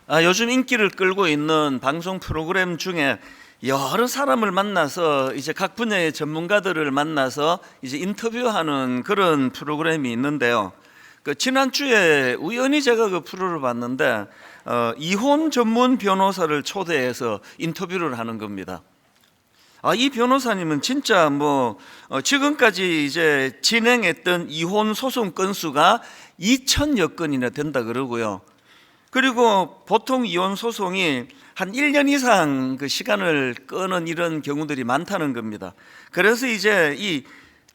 요즘 인기를 끌고 있는 방송 프로그램 중에 여러 사람을 만나서 이제 각 분야의 전문가들을 만나서 이제 인터뷰하는 그런 프로그램이 있는데요. 지난주에 우연히 제가 그 프로를 봤는데 이혼 전문 변호사를 초대해서 인터뷰를 하는 겁니다. 이 변호사님은 진짜 지금까지 이제 진행했던 이혼 소송 건수가 2,000여 건이나 된다 그러고요. 그리고 보통 이혼 소송이 한 1년 이상 그 시간을 끄는 이런 경우들이 많다는 겁니다. 그래서 이제 이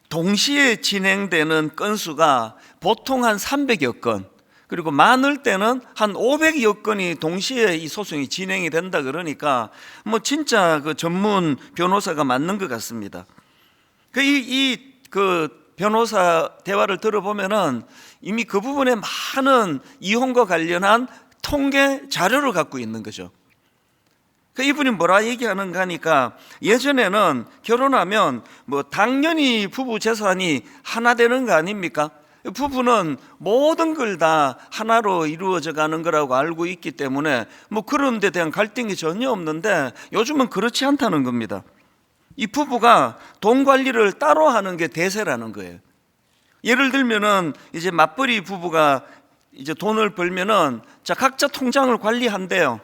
동시에 진행되는 건수가 보통 한 300여 건, 그리고 많을 때는 한 500여 건이 동시에 이 소송이 진행이 된다 그러니까 진짜 그 전문 변호사가 맞는 것 같습니다. 그 변호사 대화를 들어보면은 이미 그 부분에 많은 이혼과 관련한 통계 자료를 갖고 있는 거죠. 이분이 뭐라 얘기하는가 하니까 예전에는 결혼하면 당연히 부부 재산이 하나 되는 거 아닙니까? 부부는 모든 걸 다 하나로 이루어져 가는 거라고 알고 있기 때문에 그런 데 대한 갈등이 전혀 없는데 요즘은 그렇지 않다는 겁니다. 이 부부가 돈 관리를 따로 하는 게 대세라는 거예요. 예를 들면은 이제 맞벌이 부부가 이제 돈을 벌면은 각자 통장을 관리한대요.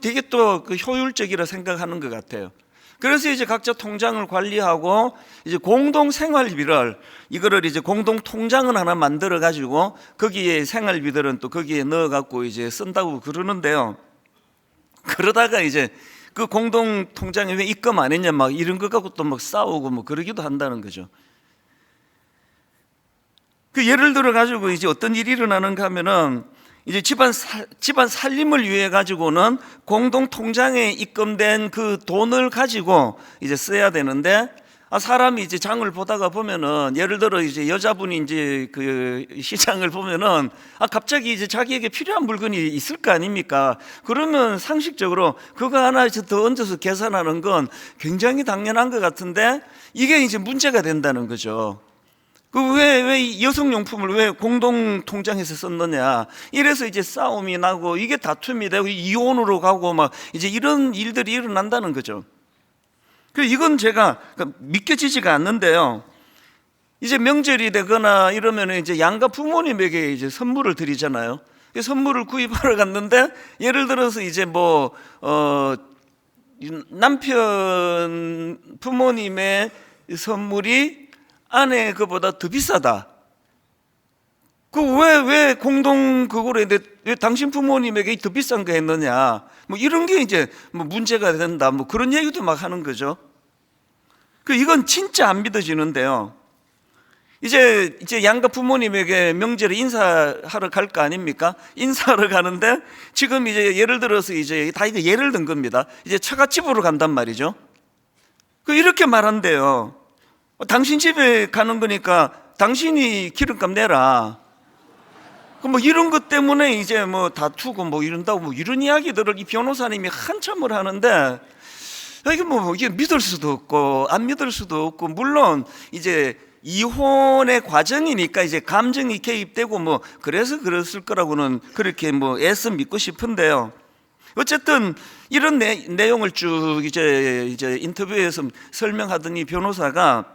되게 또 그 효율적이라 생각하는 것 같아요. 그래서 이제 각자 통장을 관리하고 이제 공동 생활비를 이거를 이제 공동 통장을 하나 만들어 가지고 거기에 생활비들은 또 거기에 넣어 갖고 이제 쓴다고 그러는데요. 그러다가 이제 그 공동 통장에 왜 입금 안 했냐 이런 것 갖고 또 싸우고 그러기도 한다는 거죠. 예를 들어 가지고 이제 어떤 일이 일어나는가 하면은 이제 집안 살림을 위해 가지고는 공동 통장에 입금된 그 돈을 가지고 이제 써야 되는데 사람이 이제 장을 보다가 보면은 예를 들어 이제 여자분이 이제 그 시장을 보면은 갑자기 이제 자기에게 필요한 물건이 있을 거 아닙니까? 그러면 상식적으로 그거 하나 더 얹어서 계산하는 건 굉장히 당연한 것 같은데 이게 이제 문제가 된다는 거죠. 왜 여성용품을 왜 공동 통장에서 썼느냐? 이래서 이제 싸움이 나고 이게 다툼이 되고 이혼으로 가고 이제 이런 일들이 일어난다는 거죠. 이건 제가 믿겨지지가 않는데요. 이제 명절이 되거나 이러면 이제 양가 부모님에게 이제 선물을 드리잖아요. 선물을 구입하러 갔는데 예를 들어서 이제 남편 부모님의 선물이 아내 그보다 더 비싸다. 왜 공동 그거로 했는데 왜 당신 부모님에게 더 비싼 거 했느냐? 이런 게 이제 문제가 된다. 그런 얘기도 하는 거죠. 이건 진짜 안 믿어지는데요. 이제 양가 부모님에게 명절에 인사하러 갈 거 아닙니까? 인사하러 가는데 지금 이제 예를 들어서 이제 다 이거 예를 든 겁니다. 이제 처갓집으로 간단 말이죠. 이렇게 말한대요. 당신 집에 가는 거니까 당신이 기름값 내라. 이런 것 때문에 이제 다투고 이런다고 이런 이야기들을 이 변호사님이 한참을 하는데 이게 믿을 수도 없고 안 믿을 수도 없고 물론 이제 이혼의 과정이니까 이제 감정이 개입되고 그래서 그랬을 거라고는 그렇게 애써 믿고 싶은데요. 어쨌든 이런 내용을 쭉 이제 인터뷰에서 설명하던 이 변호사가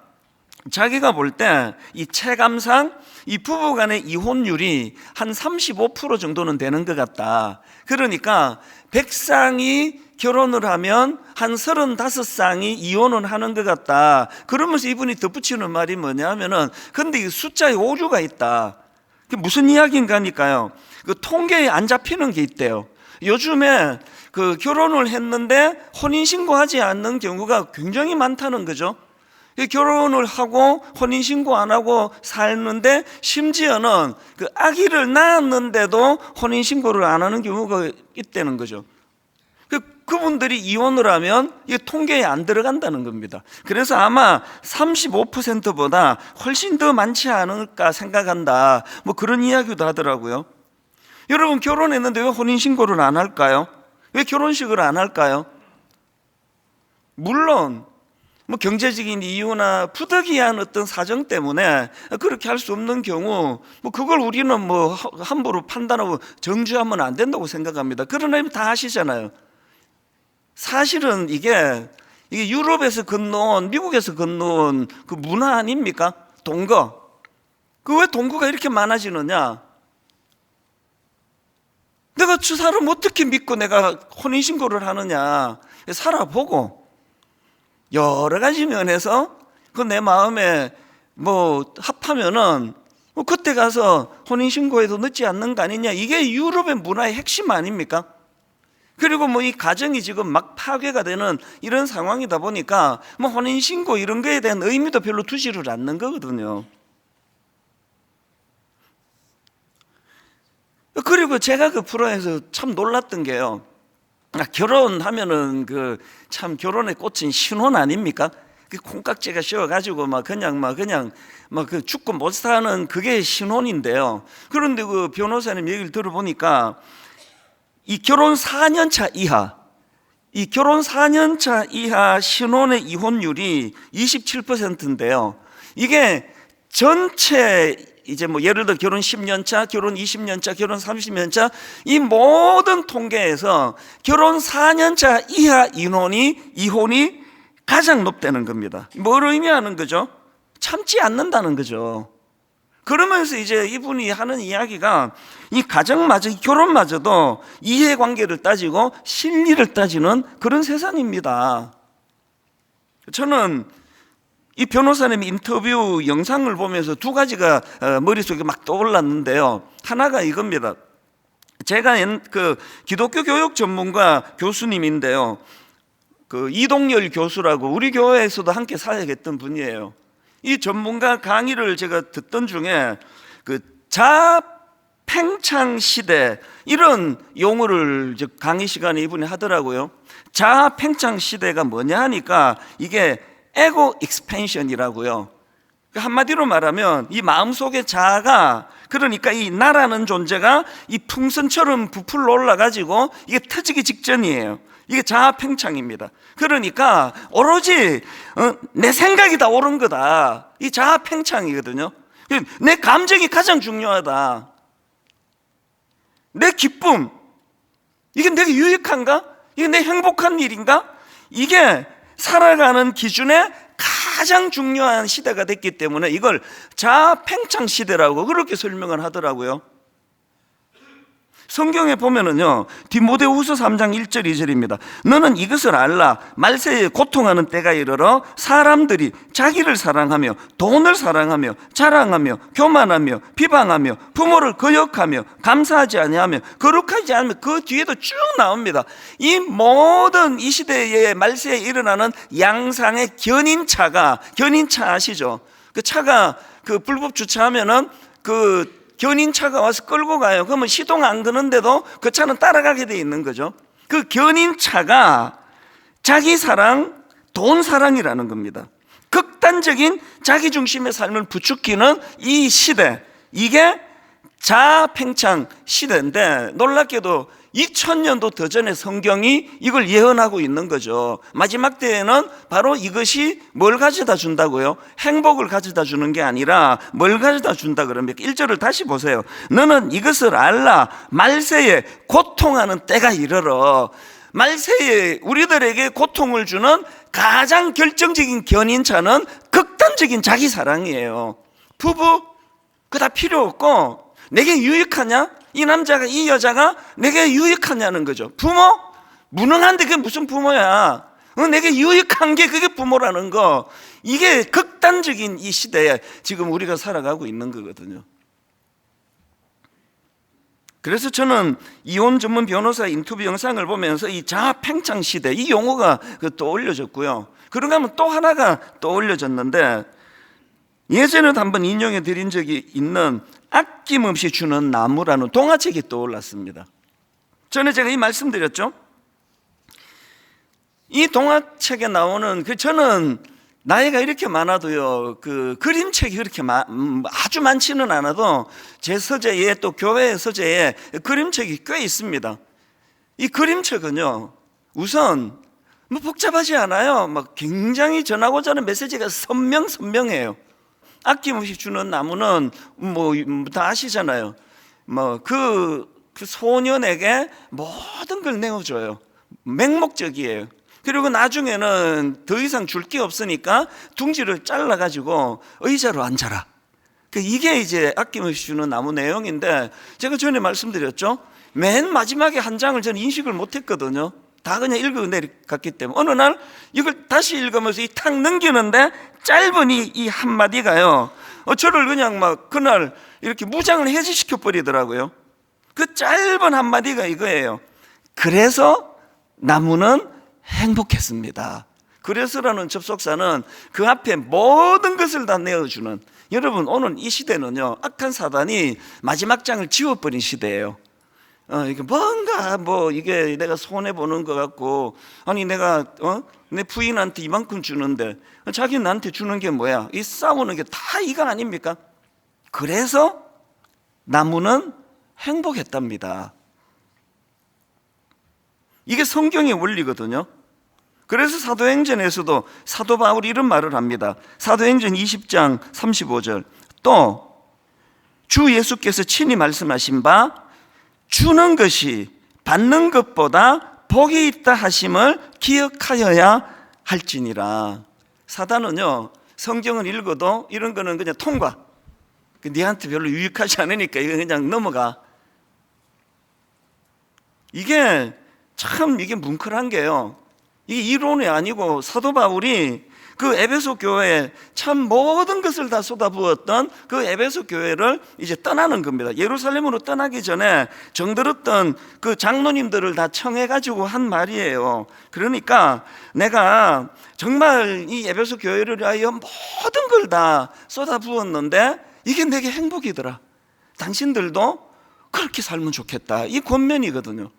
자기가 볼 때 이 체감상 이 부부 간의 이혼율이 한 35% 정도는 되는 것 같다. 그러니까 100쌍이 결혼을 하면 한 35쌍이 이혼을 하는 것 같다. 그러면서 이분이 덧붙이는 말이 뭐냐면은 근데 이 숫자에 오류가 있다. 그게 무슨 이야기인가 하니까요. 통계에 안 잡히는 게 있대요. 요즘에 결혼을 했는데 혼인신고하지 않는 경우가 굉장히 많다는 거죠. 결혼을 하고 혼인신고 안 하고 살는데 심지어는 아기를 낳았는데도 혼인신고를 안 하는 경우가 있다는 거죠. 그분들이 이혼을 하면 이게 통계에 안 들어간다는 겁니다. 그래서 아마 35%보다 훨씬 더 많지 않을까 생각한다. 그런 이야기도 하더라고요. 여러분 결혼했는데 왜 혼인신고를 안 할까요? 왜 결혼식을 안 할까요? 물론 뭐 경제적인 이유나 부득이한 어떤 사정 때문에 그렇게 할 수 없는 경우 뭐 그걸 우리는 뭐 함부로 판단하고 정죄하면 안 된다고 생각합니다. 그러나 다 아시잖아요. 사실은 이게 유럽에서 건너온, 미국에서 건너온 그 문화 아닙니까? 동거. 그 왜 동거가 이렇게 많아지느냐? 내가 저 사람 어떻게 믿고 내가 혼인신고를 하느냐? 살아보고 여러 가지 면에서 그 내 마음에 뭐 합하면은 뭐 그때 가서 혼인신고해도 늦지 않는 거 아니냐? 이게 유럽의 문화의 핵심 아닙니까? 그리고 뭐 이 가정이 지금 막 파괴가 되는 이런 상황이다 보니까 뭐 혼인신고 이런 거에 대한 의미도 별로 두지를 않는 거거든요. 그리고 제가 그 프로에서 참 놀랐던 게요. 결혼하면은 그 참 결혼에 꽂힌 신혼 아닙니까? 그 콩깍지가 씌워가지고 그냥 그 죽고 못 사는 그게 신혼인데요. 그런데 그 변호사님 얘기를 들어보니까 이 결혼 4년 차 이하, 이 결혼 4년 차 이하 신혼의 이혼율이 27%인데요. 이게 전체 이제 뭐 예를 들어 결혼 10년 차, 결혼 20년 차, 결혼 30년 차 이 모든 통계에서 결혼 4년 차 이하 이혼이 가장 높다는 겁니다. 뭘 의미하는 거죠? 참지 않는다는 거죠. 그러면서 이제 이분이 하는 이야기가 이 가정마저, 결혼마저도 이해관계를 따지고 실리를 따지는 그런 세상입니다. 저는 이 변호사님 인터뷰 영상을 보면서 두 가지가 머릿속에 막 떠올랐는데요. 하나가 이겁니다. 제가 그 기독교 교육 전문가 교수님인데요. 그 이동열 교수라고 우리 교회에서도 함께 사역했던 분이에요. 이 전문가 강의를 제가 듣던 중에 그 자아팽창 시대 이런 용어를 강의 시간에 이분이 하더라고요. 자아팽창 시대가 뭐냐 하니까 이게 에고 익스펜션이라고요. 한마디로 말하면 이 마음속의 자아가, 그러니까 이 나라는 존재가 이 풍선처럼 부풀러 올라가지고 이게 터지기 직전이에요. 이게 자아팽창입니다. 그러니까 오로지 내 생각이 다 옳은 거다. 이 자아팽창이거든요. 내 감정이 가장 중요하다. 내 기쁨, 이게 내가 유익한가? 이게 내 행복한 일인가? 이게 살아가는 기준에 가장 중요한 시대가 됐기 때문에 이걸 자아팽창 시대라고 그렇게 설명을 하더라고요. 성경에 보면은요, 디모데후서 3장 1절 2절입니다. 너는 이것을 알라. 말세에 고통하는 때가 이르러 사람들이 자기를 사랑하며 돈을 사랑하며 자랑하며 교만하며 비방하며 부모를 거역하며 감사하지 아니하며 거룩하지 않으며, 그 뒤에도 쭉 나옵니다. 이 모든 이 시대의 말세에 일어나는 양상의 견인차 아시죠? 그 차가 그 불법 주차하면은 그 견인차가 와서 끌고 가요. 그러면 시동 안 거는데도 그 차는 따라가게 돼 있는 거죠. 그 견인차가 자기 사랑, 돈 사랑이라는 겁니다. 극단적인 자기 중심의 삶을 부추기는 이 시대, 이게 자아팽창 시대인데, 놀랍게도 2000년도 더 전에 성경이 이걸 예언하고 있는 거죠. 마지막 때에는 바로 이것이 뭘 가져다 준다고요? 행복을 가져다 주는 게 아니라 뭘 가져다 준다 그럽니까? 1절을 다시 보세요. 너는 이것을 알라. 말세에 고통하는 때가 이르러. 말세에 우리들에게 고통을 주는 가장 결정적인 견인차는 극단적인 자기 사랑이에요. 부부, 그거 다 필요 없고 내게 유익하냐? 이 남자가, 이 여자가 내게 유익하냐는 거죠. 부모? 무능한데 그게 무슨 부모야? 내게 유익한 게 그게 부모라는 거. 이게 극단적인 이 시대에 지금 우리가 살아가고 있는 거거든요. 그래서 저는 이혼 전문 변호사 인터뷰 영상을 보면서 이 자아팽창 시대, 이 용어가 떠올려졌고요. 그런가 하면 또 하나가 떠올려졌는데, 예전에도 한번 인용해 드린 적이 있는 아낌없이 주는 나무라는 동화책이 떠올랐습니다. 전에 제가 이 말씀드렸죠. 이 동화책에 나오는 저는 나이가 이렇게 많아도요, 그 그림책이 그렇게 아주 많지는 않아도 제 서재에, 또 교회 서재에 그림책이 꽤 있습니다. 이 그림책은요, 우선 뭐 복잡하지 않아요. 막 굉장히 전하고자 하는 메시지가 선명해요. 아낌없이 주는 나무는 뭐 다 아시잖아요. 뭐 그 소년에게 모든 걸 내어줘요. 맹목적이에요. 그리고 나중에는 더 이상 줄 게 없으니까 둥지를 잘라가지고 의자로 앉아라. 이게 이제 아낌없이 주는 나무 내용인데, 제가 전에 말씀드렸죠. 맨 마지막에 한 장을 저는 인식을 못했거든요. 다 그냥 읽어 내려갔기 때문에. 어느 날 이걸 다시 읽으면서 탁 넘기는데 짧은 이 한마디가요, 저를 그냥 막 그날 이렇게 무장을 해제시켜 버리더라고요. 그 짧은 한마디가 이거예요. 그래서 나무는 행복했습니다. 그래서라는 접속사는 그 앞에 모든 것을 다 내어주는, 여러분 오늘 이 시대는요, 악한 사단이 마지막 장을 지워버린 시대예요. 이게 뭔가 뭐 이게 내가 손해 보는 것 같고, 아니 내가 내 부인한테 이만큼 주는데 자기 나한테 주는 게 뭐야? 이 싸우는 게 다 이거 아닙니까? 그래서 나무는 행복했답니다. 이게 성경의 원리거든요. 그래서 사도행전에서도 사도 바울이 이런 말을 합니다. 사도행전 20장 35절. 또 주 예수께서 친히 말씀하신 바 주는 것이 받는 것보다 복이 있다 하심을 기억하여야 할지니라. 사단은요, 성경을 읽어도 이런 거는 그냥 통과, 네한테 별로 유익하지 않으니까 이거 그냥 넘어가. 이게 참 이게 뭉클한 게요, 이게 이론이 아니고 사도 바울이 그 에베소 교회에 참 모든 것을 다 쏟아부었던 그 에베소 교회를 이제 떠나는 겁니다. 예루살렘으로 떠나기 전에 정들었던 그 장로님들을 다 청해가지고 한 말이에요. 그러니까 내가 정말 이 에베소 교회를 위하여 모든 걸 다 쏟아부었는데 이게 내게 행복이더라. 당신들도 그렇게 살면 좋겠다. 이 권면이거든요.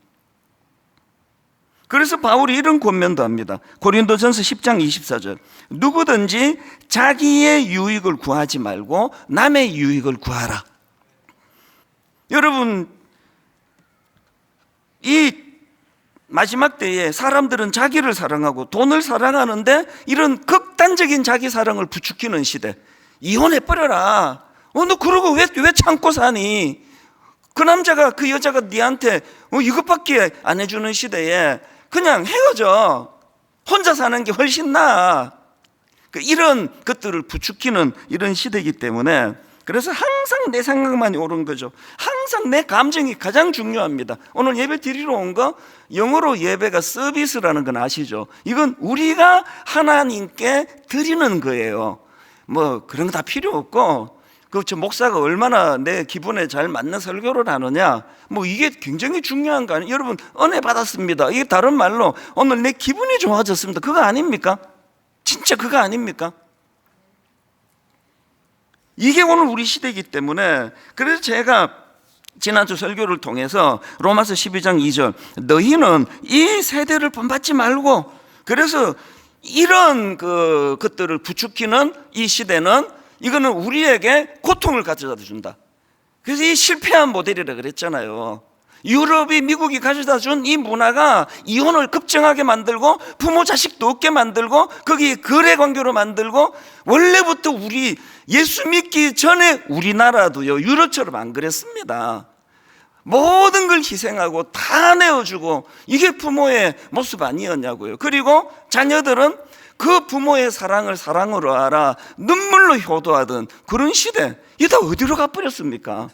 그래서 바울이 이런 권면도 합니다. 고린도전서 10장 24절. 누구든지 자기의 유익을 구하지 말고 남의 유익을 구하라. 여러분, 이 마지막 때에 사람들은 자기를 사랑하고 돈을 사랑하는데 이런 극단적인 자기 사랑을 부추기는 시대. 이혼해버려라. 너 그러고 왜 참고 사니? 그 남자가 그 여자가 네한테 이것밖에 안 해주는 시대에 그냥 헤어져. 혼자 사는 게 훨씬 나아. 이런 것들을 부추기는 이런 시대이기 때문에, 그래서 항상 내 생각만이 옳은 거죠. 항상 내 감정이 가장 중요합니다. 오늘 예배 드리러 온 거, 영어로 예배가 서비스라는 건 아시죠? 이건 우리가 하나님께 드리는 거예요. 뭐 그런 거 다 필요 없고, 저 목사가 얼마나 내 기분에 잘 맞는 설교를 하느냐, 뭐 이게 굉장히 중요한 거 아니에요? 여러분, 은혜 받았습니다. 이게 다른 말로 오늘 내 기분이 좋아졌습니다. 그거 아닙니까? 진짜 그거 아닙니까? 이게 오늘 우리 시대이기 때문에, 그래서 제가 지난주 설교를 통해서 로마서 12장 2절, 너희는 이 세대를 본받지 말고, 그래서 이런 것들을 부추기는 이 시대는, 이거는 우리에게 고통을 가져다 준다. 그래서 이 실패한 모델이라 그랬잖아요. 유럽이, 미국이 가져다 준 이 문화가 이혼을 급증하게 만들고 부모 자식도 없게 만들고 거기 거래 관계로 만들고, 원래부터 우리 예수 믿기 전에 우리나라도요, 유럽처럼 안 그랬습니다. 모든 걸 희생하고 다 내어주고, 이게 부모의 모습 아니었냐고요. 그리고 자녀들은 그 부모의 사랑을 사랑으로 알아 눈물로 효도하던 그런 시대, 이게 다 어디로 가버렸습니까?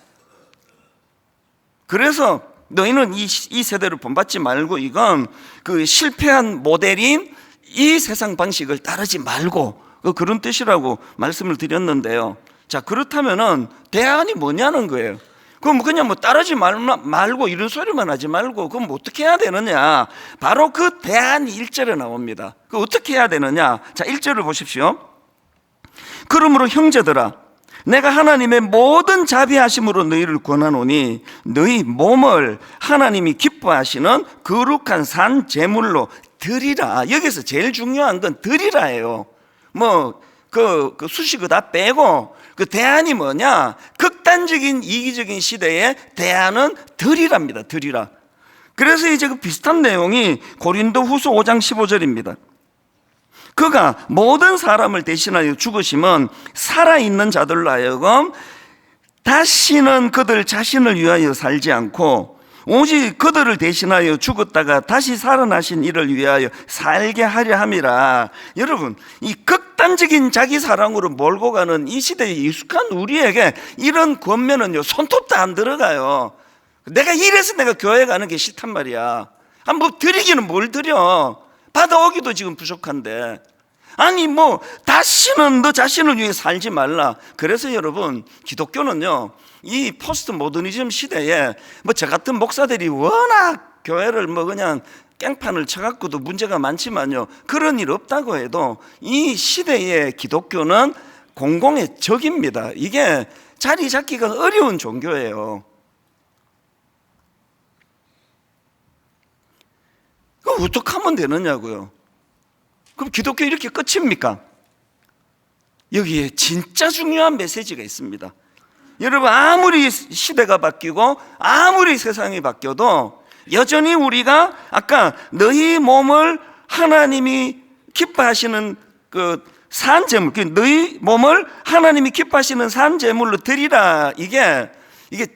그래서 너희는 이 세대를 본받지 말고, 이건 그 실패한 모델인 이 세상 방식을 따르지 말고, 그런 뜻이라고 말씀을 드렸는데요. 자, 그렇다면은 대안이 뭐냐는 거예요. 그럼 그냥 뭐 따르지 말고 이런 소리만 하지 말고, 그럼 어떻게 해야 되느냐? 바로 그 대안이 1절에 나옵니다. 그 어떻게 해야 되느냐? 자, 1절을 보십시오. 그러므로 형제들아, 내가 하나님의 모든 자비하심으로 너희를 권하노니 너희 몸을 하나님이 기뻐하시는 거룩한 산 제물로 드리라. 여기서 제일 중요한 건 드리라예요. 뭐 그 수식어 다 빼고, 그 대안이 뭐냐? 극단적인 이기적인 시대에 대안은 드리랍니다. 드리라. 그래서 이제 그 비슷한 내용이 고린도후서 5장 15절입니다. 그가 모든 사람을 대신하여 죽으심은 살아있는 자들로 하여금 다시는 그들 자신을 위하여 살지 않고 오직 그들을 대신하여 죽었다가 다시 살아나신 이를 위하여 살게 하려 함이라. 여러분, 이 극단적인 자기 사랑으로 몰고 가는 이 시대에 익숙한 우리에게 이런 권면은요, 손톱도 안 들어가요. 내가 이래서 내가 교회 가는 게 싫단 말이야. 뭐 드리기는 뭘 드려? 받아오기도 지금 부족한데. 아니 뭐 다시는 너 자신을 위해 살지 말라. 그래서 여러분, 기독교는요, 이 포스트 모더니즘 시대에 뭐 저 같은 목사들이 워낙 교회를 뭐 그냥 깽판을 쳐갖고도 문제가 많지만요, 그런 일 없다고 해도 이 시대의 기독교는 공공의 적입니다. 이게 자리 잡기가 어려운 종교예요. 그럼 어떻게 하면 되느냐고요? 그럼 기독교 이렇게 끝입니까? 여기에 진짜 중요한 메시지가 있습니다. 여러분, 아무리 시대가 바뀌고 아무리 세상이 바뀌어도 여전히 우리가 아까 너희 몸을 하나님이 기뻐하시는 그 산제물, 너희 몸을 하나님이 기뻐하시는 산제물로 드리라, 이게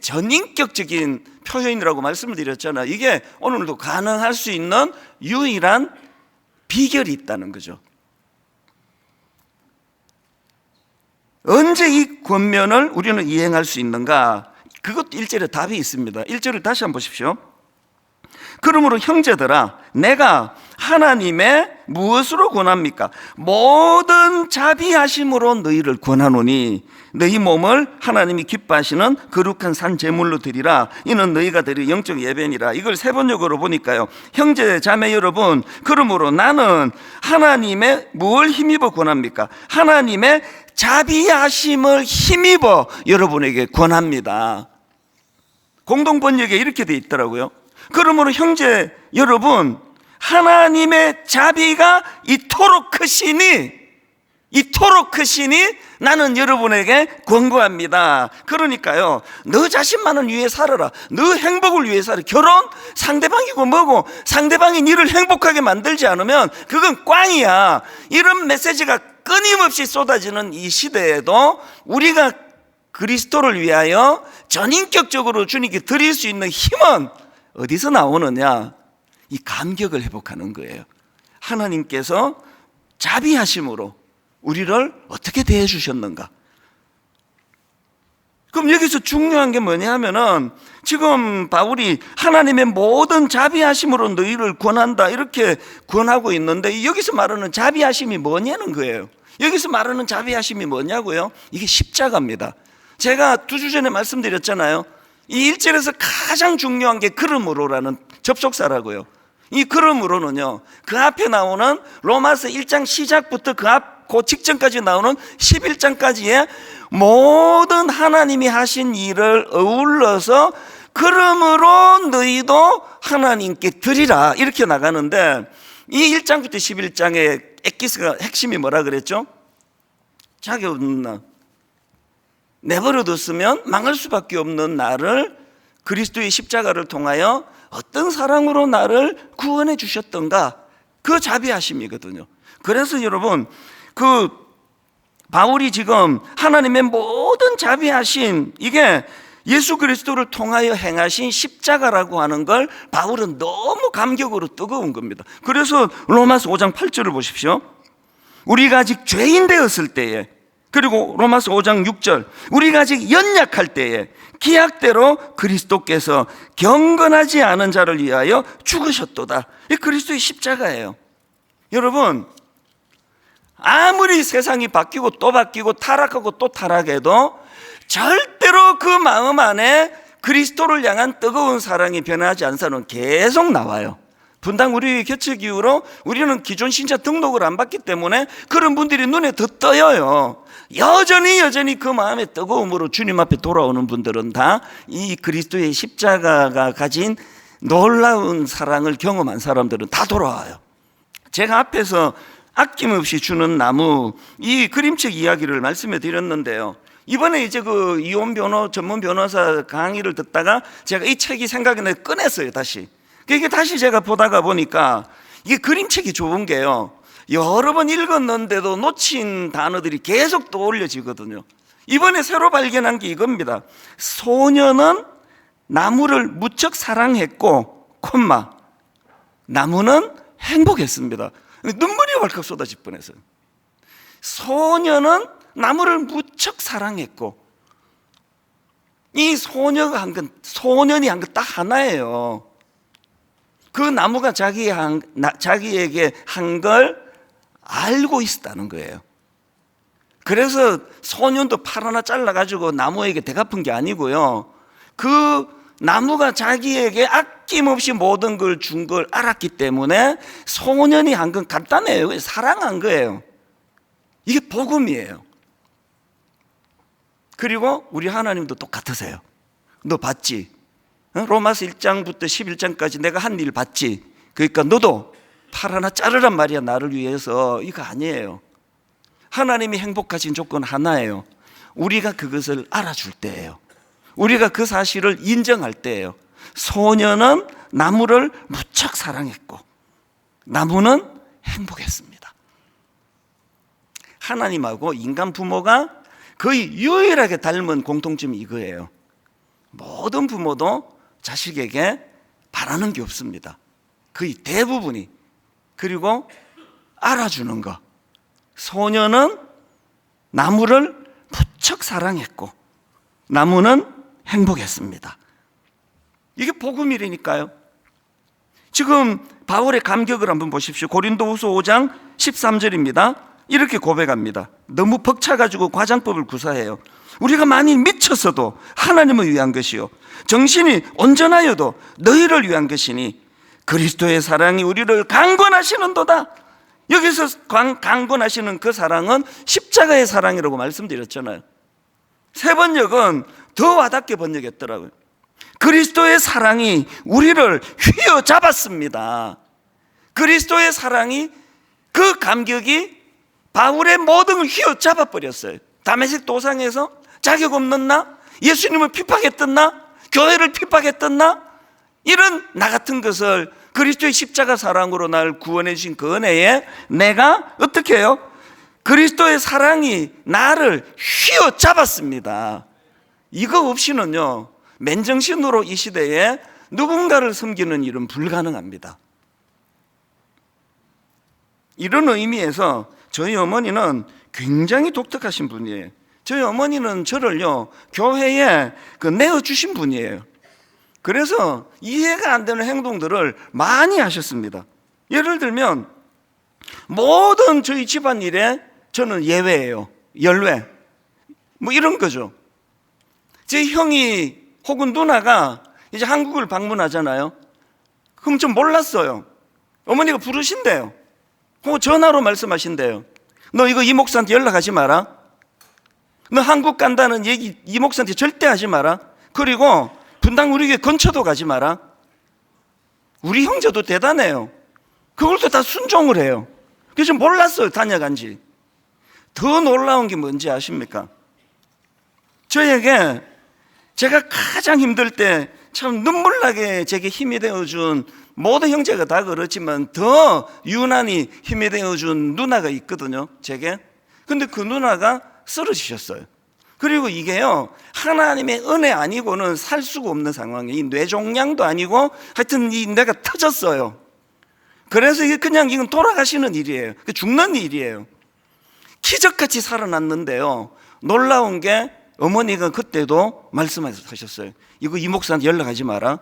전인격적인 표현이라고 말씀을 드렸잖아요. 이게 오늘도 가능할 수 있는 유일한 비결이 있다는 거죠. 언제 이 권면을 우리는 이행할 수 있는가? 그것도 1절에 답이 있습니다. 1절을 다시 한번 보십시오. 그러므로 형제들아, 내가 하나님의 무엇으로 권합니까? 모든 자비하심으로 너희를 권하노니 너희 몸을 하나님이 기뻐하시는 거룩한 산 제물로 드리라. 이는 너희가 드릴 영적 예배니라. 이걸 세번역으로 보니까요, 형제 자매 여러분, 그러므로 나는 하나님의 뭘 힘입어 권합니까? 하나님의 자비하심을 힘입어 여러분에게 권합니다. 공동번역에 이렇게 돼 있더라고요. 그러므로 형제 여러분, 하나님의 자비가 이토록 크시니 나는 여러분에게 권고합니다. 그러니까요, 너 자신만을 위해 살아라. 너 행복을 위해 살아. 결혼 상대방이고 뭐고 상대방이 너를 행복하게 만들지 않으면 그건 꽝이야. 이런 메시지가 끊임없이 쏟아지는 이 시대에도 우리가 그리스도를 위하여 전인격적으로 주님께 드릴 수 있는 힘은 어디서 나오느냐? 이 감격을 회복하는 거예요. 하나님께서 자비하심으로 우리를 어떻게 대해 주셨는가? 그럼 여기서 중요한 게 뭐냐 하면은, 지금 바울이 하나님의 모든 자비하심으로 너희를 권한다 이렇게 권하고 있는데, 여기서 말하는 자비하심이 뭐냐는 거예요. 여기서 말하는 자비하심이 뭐냐고요? 이게 십자가입니다. 제가 2주 전에 말씀드렸잖아요. 이 1절에서 가장 중요한 게 그러므로라는 접속사라고요. 이 그러므로는요, 그 앞에 나오는 로마서 1장 시작부터 그 직전까지 나오는 11장까지의 모든 하나님이 하신 일을 어울러서 그러므로 너희도 하나님께 드리라 이렇게 나가는데, 이 1장부터 11장의 엑기스가 핵심이 뭐라 그랬죠? 자기 없는 나, 내버려뒀으면 망할 수밖에 없는 나를 그리스도의 십자가를 통하여 어떤 사랑으로 나를 구원해 주셨던가, 그 자비하심이거든요. 그래서 여러분, 그 바울이 지금 하나님의 모든 자비하심, 이게 예수 그리스도를 통하여 행하신 십자가라고 하는 걸 바울은 너무 감격으로 뜨거운 겁니다. 그래서 로마서 5장 8절을 보십시오. 우리가 아직 죄인 되었을 때에, 그리고 로마서 5장 6절, 우리가 아직 연약할 때에 기약대로 그리스도께서 경건하지 않은 자를 위하여 죽으셨도다. 이 그리스도의 십자가예요. 여러분, 아무리 세상이 바뀌고 또 바뀌고 타락하고 또 타락해도 절대로 그 마음 안에 그리스도를 향한 뜨거운 사랑이 변하지 않은 사람은 계속 나와요. 분당 우리 개척 이후로 우리는 기존 신자 등록을 안 받기 때문에 그런 분들이 눈에 더 떠요. 여전히 그 마음의 뜨거움으로 주님 앞에 돌아오는 분들은 다 이 그리스도의 십자가가 가진 놀라운 사랑을 경험한 사람들은 다 돌아와요. 제가 앞에서 아낌없이 주는 나무, 이 그림책 이야기를 말씀해 드렸는데요, 이번에 이제 그 이혼 전문 변호사 강의를 듣다가 제가 이 책이 생각이 나서 꺼냈어요, 다시. 이게 다시 제가 보다가 보니까 이게 그림책이 좋은 게요, 여러 번 읽었는데도 놓친 단어들이 계속 떠올려지거든요. 이번에 새로 발견한 게 이겁니다. 소녀는 나무를 무척 사랑했고, 콤마, 나무는 행복했습니다. 눈물이 왈칵 쏟아질 뻔했어요. 소녀는 나무를 무척 사랑했고, 이 소녀가 한 건, 소년이 한 건 딱 하나예요. 그 나무가 자기에게 한 걸 알고 있었다는 거예요. 그래서 소년도 팔 하나 잘라가지고 나무에게 대갚은 게 아니고요, 그 나무가 자기에게 아낌없이 모든 걸 준 걸 알았기 때문에 소년이 한 건 간단해요. 사랑한 거예요. 이게 복음이에요. 그리고 우리 하나님도 똑같으세요. 너 봤지? 로마서 1장부터 11장까지 내가 한 일 봤지? 그러니까 너도 팔 하나 자르란 말이야, 나를 위해서. 이거 아니에요. 하나님이 행복하신 조건 하나예요. 우리가 그것을 알아줄 때예요. 우리가 그 사실을 인정할 때예요. 소녀는 나무를 무척 사랑했고 나무는 행복했습니다. 하나님하고 인간 부모가 거의 유일하게 닮은 공통점이 이거예요. 모든 부모도 자식에게 바라는 게 없습니다. 거의 대부분이. 그리고 알아주는 거. 소녀는 나무를 무척 사랑했고 나무는 행복했습니다. 이게 복음이라니까요. 지금 바울의 감격을 한번 보십시오. 고린도후서 5장 13절입니다. 이렇게 고백합니다. 너무 벅차가지고 과장법을 구사해요. 우리가 많이 미쳤어도 하나님을 위한 것이요, 정신이 온전하여도 너희를 위한 것이니 그리스도의 사랑이 우리를 강권하시는도다. 여기서 강권하시는 그 사랑은 십자가의 사랑이라고 말씀드렸잖아요. 세 번역은 더 와닿게 번역했더라고요. 그리스도의 사랑이 우리를 휘어잡았습니다. 그리스도의 사랑이, 그 감격이 바울의 모든 걸 휘어잡아 버렸어요. 다메섹 도상에서 자격 없는 나, 예수님을 핍박했던 나, 교회를 핍박했던 나, 이런 나 같은 것을 그리스도의 십자가 사랑으로 날 구원해 주신 그 은혜에 내가 어떻게 해요? 그리스도의 사랑이 나를 휘어잡았습니다. 이거 없이는요, 맨정신으로 이 시대에 누군가를 섬기는 일은 불가능합니다. 이런 의미에서 저희 어머니는 굉장히 독특하신 분이에요. 저희 어머니는 저를요, 교회에 내어주신 분이에요. 그래서 이해가 안 되는 행동들을 많이 하셨습니다. 예를 들면 모든 저희 집안일에 저는 예외예요. 열외. 뭐 이런 거죠. 제 형이 혹은 누나가 이제 한국을 방문하잖아요. 그럼 좀 몰랐어요. 어머니가 부르신대요. 전화로 말씀하신대요. 너 이거 이 목사한테 연락하지 마라. 너 한국 간다는 얘기 이 목사한테 절대 하지 마라. 그리고 분당 우리 교회 근처도 가지 마라. 우리 형제도 대단해요. 그걸 또 다 순종을 해요. 그래서 몰랐어요, 다녀간 지. 더 놀라운 게 뭔지 아십니까? 저에게 제가 가장 힘들 때 참 눈물나게 제게 힘이 되어준 모든 형제가 다 그렇지만 더 유난히 힘이 되어준 누나가 있거든요, 제게. 근데 그 누나가 쓰러지셨어요. 그리고 이게요, 하나님의 은혜 아니고는 살 수가 없는 상황이에요. 이 뇌종양도 아니고 하여튼 이 뇌가 터졌어요. 그래서 이게 그냥 이건 돌아가시는 일이에요. 죽는 일이에요. 기적같이 살아났는데요, 놀라운 게 어머니가 그때도 말씀하셨어요. 이거 이 목사한테 연락하지 마라.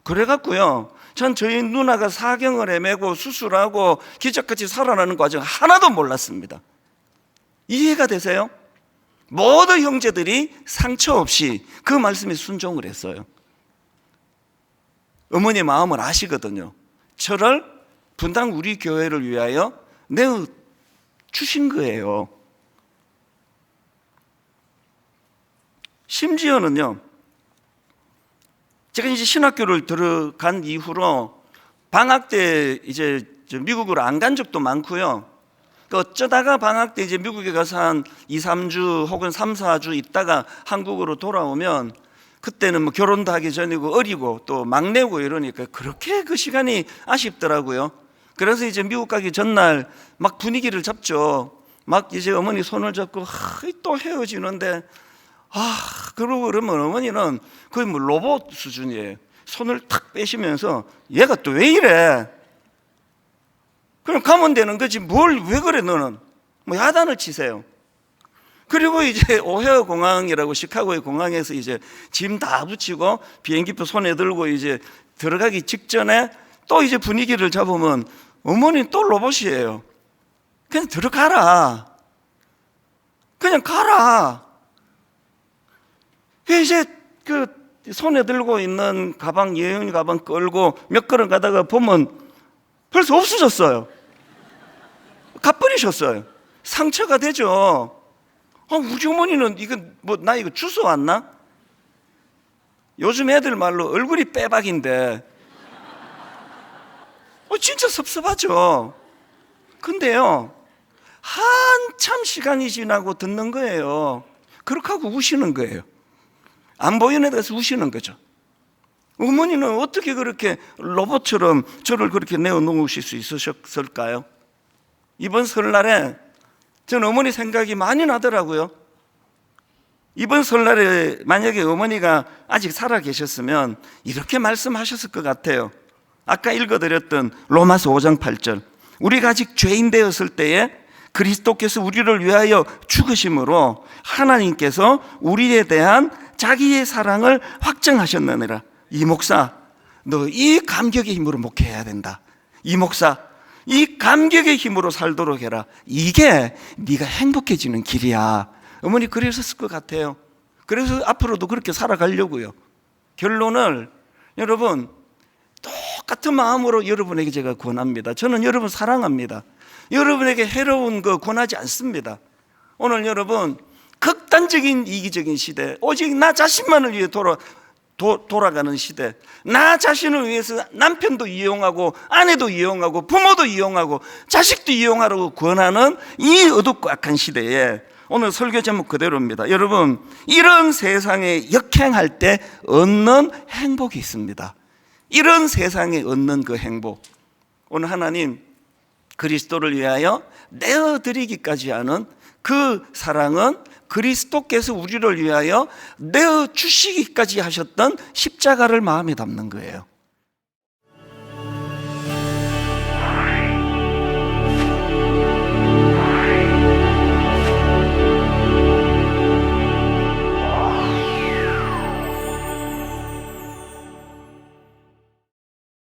그래갖고요, 전 저희 누나가 사경을 헤매고 수술하고 기적같이 살아나는 과정 하나도 몰랐습니다. 이해가 되세요? 모든 형제들이 상처 없이 그 말씀에 순종을 했어요. 어머니의 마음을 아시거든요. 저를 분당 우리 교회를 위하여 내어 주신 거예요. 심지어는요, 제가 이제 신학교를 들어간 이후로 방학 때 이제 미국으로 안 간 적도 많고요. 어쩌다가 방학 때 이제 미국에 가서 한 2, 3주 혹은 3, 4주 있다가 한국으로 돌아오면 그때는 뭐 결혼도 하기 전이고 어리고 또 막내고 이러니까 그렇게 그 시간이 아쉽더라고요. 그래서 이제 미국 가기 전날 막 분위기를 잡죠. 막 이제 어머니 손을 잡고 또 헤어지는데 그러고 그러면 어머니는 거의 뭐 로봇 수준이에요. 손을 탁 빼시면서 얘가 또 왜 이래? 그럼 가면 되는 거지 뭘 왜 그래 너는? 뭐 야단을 치세요. 그리고 이제 오헤어 공항이라고 시카고의 공항에서 이제 짐 다 붙이고 비행기표 손에 들고 이제 들어가기 직전에 또 이제 분위기를 잡으면 어머니는 또 로봇이에요. 그냥 들어가라. 그냥 가라. 이제 그 손에 들고 있는 가방, 예은이 가방 끌고 몇 걸음 가다가 보면 벌써 없어졌어요. 가버리셨어요. 상처가 되죠. 우리 어머니는 나 이거 주워 왔나? 요즘 애들 말로 얼굴이 빼박인데 진짜 섭섭하죠. 근데요, 한참 시간이 지나고 듣는 거예요. 그렇게 하고 우시는 거예요. 안 보이는 데서 우시는 거죠. 어머니는 어떻게 그렇게 로봇처럼 저를 그렇게 내어놓으실 수 있으셨을까요? 이번 설날에 저는 어머니 생각이 많이 나더라고요. 이번 설날에 만약에 어머니가 아직 살아 계셨으면 이렇게 말씀하셨을 것 같아요. 아까 읽어드렸던 로마서 5장 8절, 우리가 아직 죄인 되었을 때에 그리스도께서 우리를 위하여 죽으심으로 하나님께서 우리에 대한 자기의 사랑을 확증하셨느니라. 이 목사, 너 이 감격의 힘으로 목회해야 된다. 이 목사, 이 감격의 힘으로 살도록 해라. 이게 네가 행복해지는 길이야. 어머니 그러셨을 것 같아요. 그래서 앞으로도 그렇게 살아가려고요. 결론을 여러분 똑같은 마음으로 여러분에게 제가 권합니다. 저는 여러분 사랑합니다. 여러분에게 해로운 거 권하지 않습니다. 오늘 여러분 극단적인 이기적인 시대, 오직 나 자신만을 위해 돌아가는 시대, 나 자신을 위해서 남편도 이용하고 아내도 이용하고 부모도 이용하고 자식도 이용하라고 권하는 이 어둡고 악한 시대에 오늘 설교 제목 그대로입니다. 여러분, 이런 세상에 역행할 때 얻는 행복이 있습니다. 이런 세상에 얻는 그 행복, 오늘 하나님 그리스도를 위하여 내어드리기까지 하는 그 사랑은 그리스도께서 우리를 위하여 내어주시기까지 하셨던 십자가를 마음에 담는 거예요.